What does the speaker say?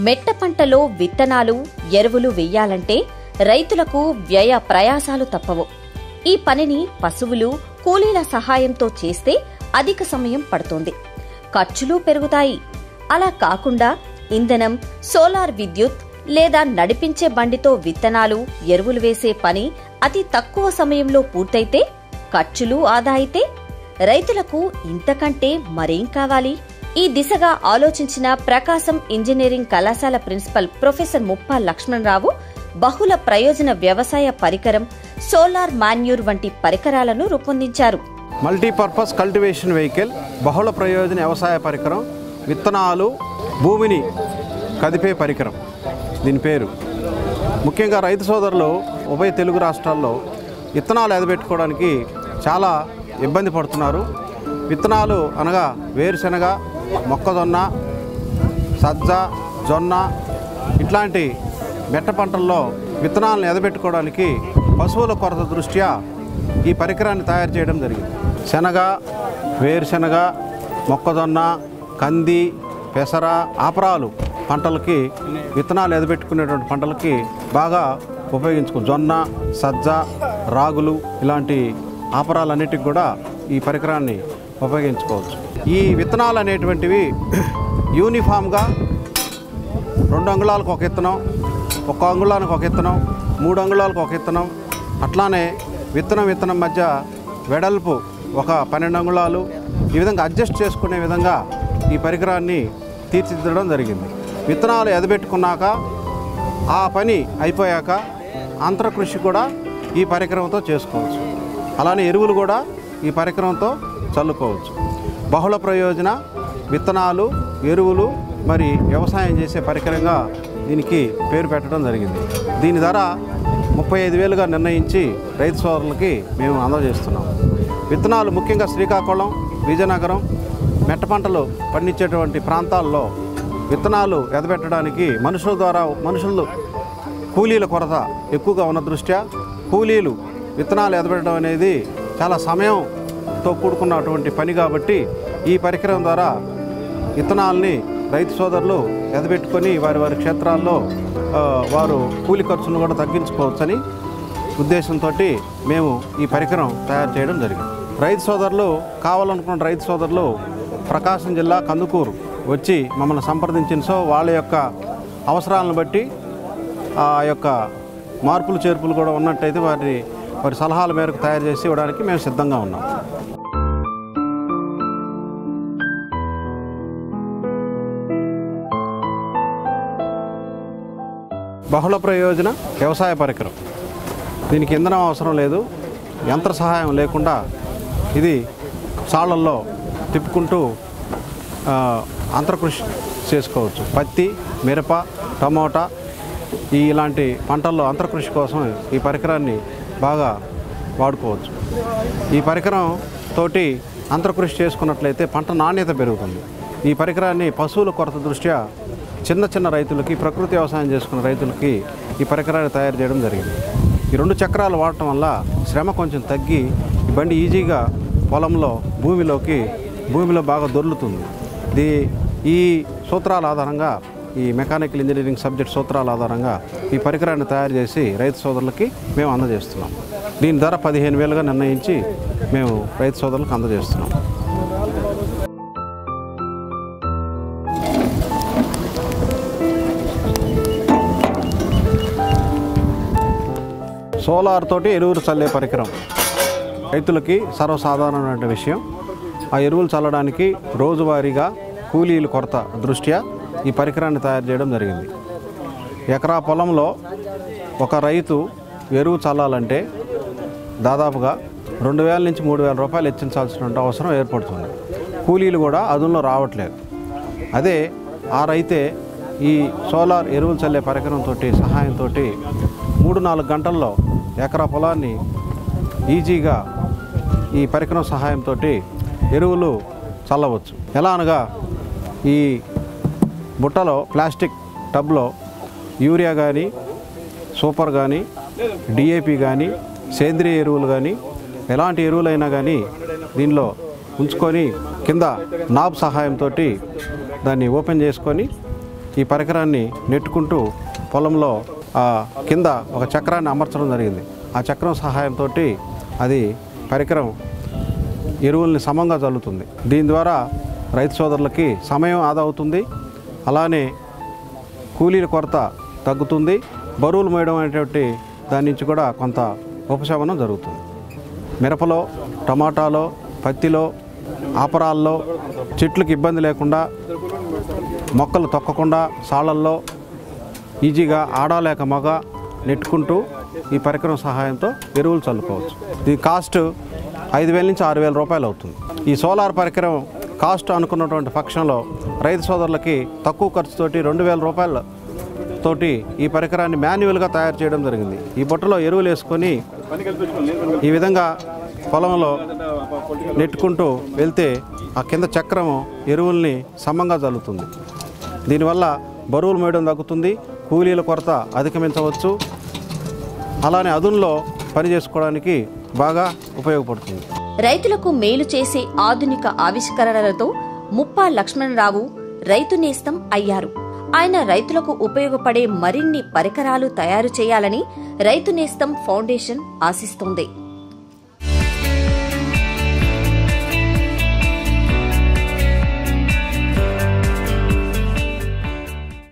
మెట్ట పంటలో విత్తనాలు, ఎరువులు వెయ్యాలంటే రైతులకు వ్యయ ప్రయాసాలు తప్పవు. ఈ పనిని పశువులు, కూలీల సహాయంతో చేస్తే అధిక సమయం పడుతోంది, ఖర్చులు పెరుగుతాయి. అలా కాకుండా ఇంధనం, సోలార్ విద్యుత్ లేదా నడిపించే బండితో విత్తనాలు, ఎరువులు వేసే పని అతి తక్కువ సమయంలో పూర్తయితే ఖర్చులు ఆదా అయితే రైతులకు ఇంతకంటే మరేం కావాలి? ఈ దిశగా ఆలోచించిన ప్రకాశం ఇంజనీరింగ్ కళాశాల ప్రిన్సిపల్ ప్రొఫెసర్ ముప్పా లక్ష్మణరావు బహుళ ప్రయోజన వ్యవసాయ పరికరం సోలార్ మాన్యూర్ వంటి పరికరాలను రూపొందించారు. మల్టీపర్పస్ కల్టివేషన్ వెహికల్, బహుళ ప్రయోజన వ్యవసాయ పరికరం, విత్తనాలు, భూమిని కదిపే పరికరం దీని పేరు. ముఖ్యంగా రైతు సోదరులు ఉభయ తెలుగు రాష్ట్రాల్లో విత్తనాలు ఎదబెట్టుకోవడానికి చాలా ఇబ్బంది పడుతున్నారు. విత్తనాలు అనగా వేరుశనగ, మొక్కజొన్న, సజ్జ, జొన్న ఇట్లాంటి మెట్ట పంటల్లో విత్తనాలను ఎదబెట్టుకోవడానికి పశువుల కొరత దృష్ట్యా ఈ పరికరాన్ని తయారు చేయడం జరిగింది. శనగ, వేరుశనగ, మొక్కజొన్న, కంది, పెసర, ఆపరాలు పంటలకి విత్తనాలు ఎదబెట్టుకునేటువంటి పంటలకి బాగా జొన్న, సజ్జ, రాగులు ఇలాంటి ఆపరాలన్నిటికి కూడా ఈ పరికరాన్ని ఉపయోగించుకోవచ్చు. ఈ విత్తనాలు అనేటువంటివి యూనిఫామ్గా 2 అంగుళాలకు ఒక విత్తనం, 1 అంగుళానికి ఒక విత్తనం, 3 అంగుళాలకు ఒక విత్తనం, అట్లానే విత్తనం మధ్య వెడల్పు ఒక 12 అంగుళాలు ఈ విధంగా అడ్జస్ట్ చేసుకునే విధంగా ఈ పరికరాన్ని తీర్చిదిద్దడం జరిగింది. విత్తనాలు ఎదబెట్టుకున్నాక ఆ పని అయిపోయాక అంతరకృషి కూడా ఈ పరికరంతో చేసుకోవచ్చు. అలానే ఎరువులు కూడా ఈ పరికరంతో చల్లుకోవచ్చు. బహుళ ప్రయోజన విత్తనాలు, ఎరువులు మరి వ్యవసాయం చేసే పరికరంగా దీనికి పేరు పెట్టడం జరిగింది. దీని ధర 35,000గా నిర్ణయించి రైతు సోదరులకి మేము అందజేస్తున్నాం. విత్తనాలు ముఖ్యంగా శ్రీకాకుళం, విజయనగరం మెట్ట పంటలు పండించేటువంటి ప్రాంతాల్లో విత్తనాలు ఎదబెట్టడానికి మనుషులు కూలీల కొరత ఎక్కువగా ఉన్న దృష్ట్యా కూలీలు విత్తనాలు ఎదబెట్టడం అనేది చాలా సమయంతో కూడుకున్నటువంటి పని కాబట్టి ఈ పరికరం ద్వారా విత్తనాలని రైతు సోదరులు ఎదబెట్టుకొని వారి క్షేత్రాల్లో వారు కూలి ఖర్చును కూడా తగ్గించుకోవచ్చని ఉద్దేశంతో మేము ఈ పరికరం తయారు చేయడం జరిగింది. రైతు సోదరులు కావాలనుకున్న రైతు సోదరులు ప్రకాశం జిల్లా కందుకూరు వచ్చి మమ్మల్ని సంప్రదించిన వాళ్ళ యొక్క అవసరాలను బట్టి ఆ యొక్క మార్పులు చేర్పులు కూడా ఉన్నట్టయితే వారి సలహాల మేరకు తయారు చేసి ఇవ్వడానికి మేము సిద్ధంగా ఉన్నాం. బహుళ ప్రయోజన వ్యవసాయ పరికరం. దీనికి ఇంధనం అవసరం లేదు, యంత్ర సహాయం లేకుండా ఇది సాళ్లల్లో తిప్పుకుంటూ అంతరకృషి చేసుకోవచ్చు. పత్తి, మిరప, టమోటా ఇలాంటి పంటల్లో అంతరకృషి కోసం ఈ పరికరాన్ని బాగా వాడుకోవచ్చు. ఈ పరికరం తోటి అంతరకృషి చేసుకున్నట్లయితే పంట నాణ్యత పెరుగుతుంది. ఈ పరికరాన్ని పశువుల కొరత దృష్ట్యా చిన్న రైతులకి, ప్రకృతి వ్యవసాయం చేసుకున్న రైతులకి ఈ పరికరాన్ని తయారు చేయడం జరిగింది. ఈ 2 చక్రాలు వాడటం వల్ల శ్రమ కొంచెం తగ్గి ఈ బండి ఈజీగా పొలంలో భూమిలో బాగా దొర్లుతుంది. ఈ సూత్రాల ఆధారంగా, ఈ మెకానికల్ ఇంజనీరింగ్ సబ్జెక్ట్ సూత్రాల ఆధారంగా ఈ పరికరాన్ని తయారు చేసి రైతు సోదరులకి మేము అందజేస్తున్నాం. దీని ధర 15,000గా నిర్ణయించి మేము రైతు సోదరులకు అందజేస్తున్నాం. సోలార్ తోటి ఎరువులు చల్లే పరికరం రైతులకి సర్వసాధారణమైన విషయం. ఆ ఎరువులు చల్లడానికి రోజువారీగా కూలీల కొరత దృష్ట్యా ఈ పరికరాన్ని తయారు చేయడం జరిగింది. ఎకరా పొలంలో ఒక రైతు ఎరువు చల్లాలంటే దాదాపుగా 2,000 నుంచి 3,000 రూపాయలు వెచ్చించాల్సిన అవసరం ఏర్పడుతుంది. కూలీలు కూడా అదుల్లో రావట్లేదు. అదే ఆ రైతే ఈ సోలార్ ఎరువులు చల్లే పరికరంతో సహాయంతో 3-4 గంటల్లో ఎకరా పొలాన్ని ఈజీగా ఈ పరికరం సహాయంతో ఎరువులు చల్లవచ్చు. ఎలా అనగా ఈ బుట్టలో ప్లాస్టిక్ టబ్లో యూరియా కానీ, సూపర్ కానీ, డిఏపి కానీ, సేంద్రియ ఎరువులు కానీ, ఎలాంటి ఎరువులైనా కానీ దీనిలో ఉంచుకొని కింద నాబ్ సహాయంతో దాన్ని ఓపెన్ చేసుకొని ఈ పరికరాన్ని నెట్టుకుంటూ పొలంలో కింద ఒక చక్రాన్ని అమర్చడం జరిగింది. ఆ చక్రం సహాయంతో అది పరికరం ఎరువుల్ని సమంగా చల్లుతుంది. దీని ద్వారా రైతు సోదరులకి సమయం ఆదా అవుతుంది. అలానే కూలీల కొరత తగ్గుతుంది. బరువులు మోయడం అనేటువంటి దాని నుంచి కూడా కొంత ఉపశమనం జరుగుతుంది. మిరపలో, టమాటాలో, పత్తిలో, ఆపరాల్లో చెట్లకు ఇబ్బంది లేకుండా, మొక్కలు తొక్కకుండా సాళ్ళల్లో ఈజీగా ఆడలేక మగ నెట్టుకుంటూ ఈ పరికరం సహాయంతో ఎరువులు చల్లుకోవచ్చు. ఈ కాస్ట్ 5,000 నుంచి 6,000 రూపాయలు అవుతుంది. ఈ సోలార్ పరికరం కాస్ట్ అనుకున్నటువంటి పక్షంలో రైతు సోదరులకి తక్కువ ఖర్చుతోటి 2,000 రూపాయలతోటి ఈ పరికరాన్ని మాన్యువల్గా తయారు చేయడం జరిగింది. ఈ బుట్టలో ఎరువులు వేసుకొని ఈ విధంగా పొలంలో నెట్టుకుంటూ వెళ్తే ఆ కింద చక్రము ఎరువుల్ని సమంగా చల్లుతుంది. దీనివల్ల బరువులు మోయడం తగ్గుతుంది, కూలీల కొరత అధిగమించవచ్చు. అలానే అదునులో పని చేసుకోవడానికి బాగా ఉపయోగపడుతుంది. రైతులకు మేలు చేసే ఆధునిక ఆవిష్కరణలతో ముప్పా లక్ష్మణరావు రైతు నేస్తం అయ్యారు. ఆయన రైతులకు ఉపయోగపడే మరిన్ని పరికరాలు తయారు చేయాలని రైతు నేస్తం ఫౌండేషన్ ఆశిస్తోంది.